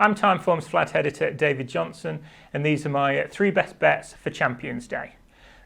I'm Timeform's flat editor David Johnson, and these are my 3 best bets for Champions Day.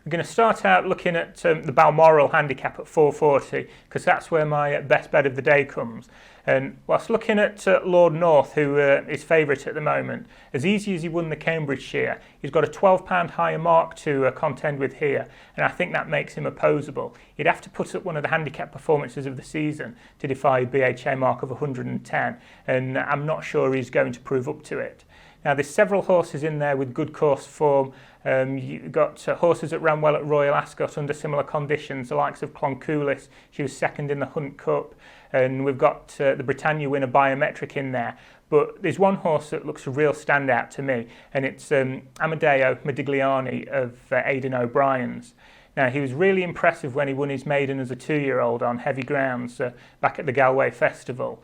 We're going to start out looking at the Balmoral Handicap at 440 because that's where my best bet of the day comes. And whilst looking at Lord North, who is favourite at the moment, as easy as he won the Cambridgeshire, he's got a £12 higher mark to contend with here, and I think that makes him opposable. He'd have to put up one of the handicap performances of the season to defy a BHA mark of 110, and I'm not sure he's going to prove up to it. Now, there's several horses in there with good course form. You've got horses that ran well at Royal Ascot under similar conditions, the likes of Cloncoulis. She was second in the Hunt Cup. And we've got the Britannia winner Biometric in there. But there's one horse that looks a real standout to me, and it's Amedeo Modigliani of Aidan O'Brien's. Now, he was really impressive when he won his maiden as a 2-year-old on heavy grounds back at the Galway Festival.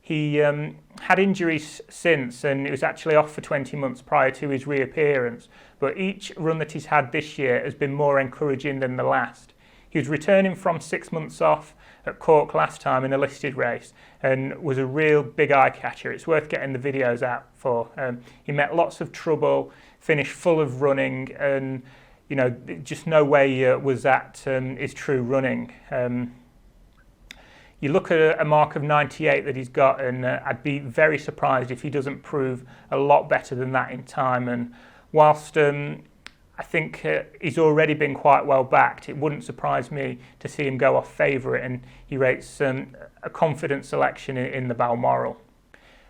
He had injuries since, and he was actually off for 20 months prior to his reappearance, but each run that he's had this year has been more encouraging than the last. He was returning from 6 months off at Cork last time in a listed race and was a real big eye catcher. It's worth getting the videos out for. He met lots of trouble, finished full of running, and just no way was that his true running. You look at a mark of 98 that he's got, and I'd be very surprised if he doesn't prove a lot better than that in time. And whilst I think he's already been quite well backed, it wouldn't surprise me to see him go off favourite, and he rates a confident selection in the Balmoral.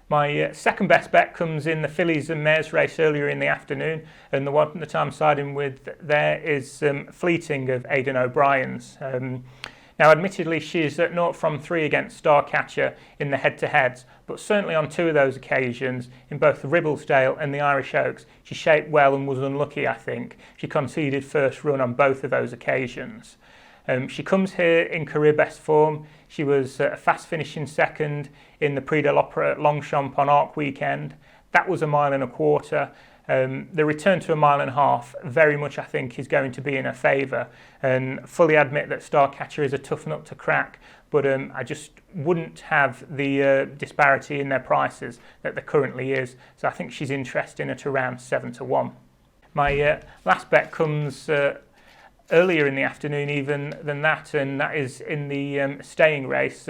My second best bet comes in the fillies and mares race earlier in the afternoon, and the one that I'm siding with there is Fleeting of Aidan O'Brien's. Now, admittedly, she's at 0 from 3 against Starcatcher in the head-to-heads, but certainly on 2 of those occasions, in both the Ribblesdale and the Irish Oaks, she shaped well and was unlucky, I think. She conceded first run on both of those occasions. She comes here in career best form. She was fast finishing second in the Prix de l'Opera at Longchamp on Arc weekend. That was 1.25 miles. The return to 1.5 miles very much, I think, is going to be in her favour, and fully admit that Starcatcher is a tough nut to crack, but I just wouldn't have the disparity in their prices that there currently is, so I think she's interesting at around 7-1. My last bet comes earlier in the afternoon even than that, and that is in the staying race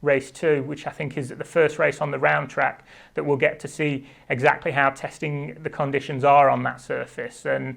Race 2, which I think is the first race on the round track that we'll get to see exactly how testing the conditions are on that surface. And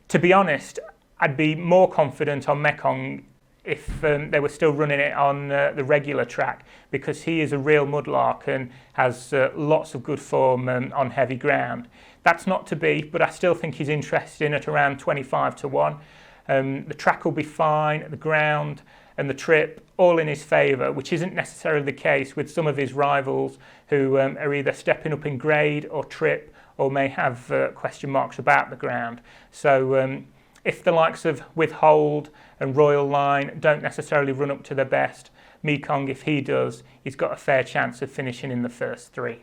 to be honest, I'd be more confident on Mekong if they were still running it on the regular track, because he is a real mudlark and has lots of good form on heavy ground. That's not to be, but I still think he's interesting at around 25-1. The track will be fine, the ground and the trip all in his favour, which isn't necessarily the case with some of his rivals who are either stepping up in grade or trip, or may have question marks about the ground. So if the likes of Withhold and Royal Line don't necessarily run up to their best, Mekong, if he does, he's got a fair chance of finishing in the first 3.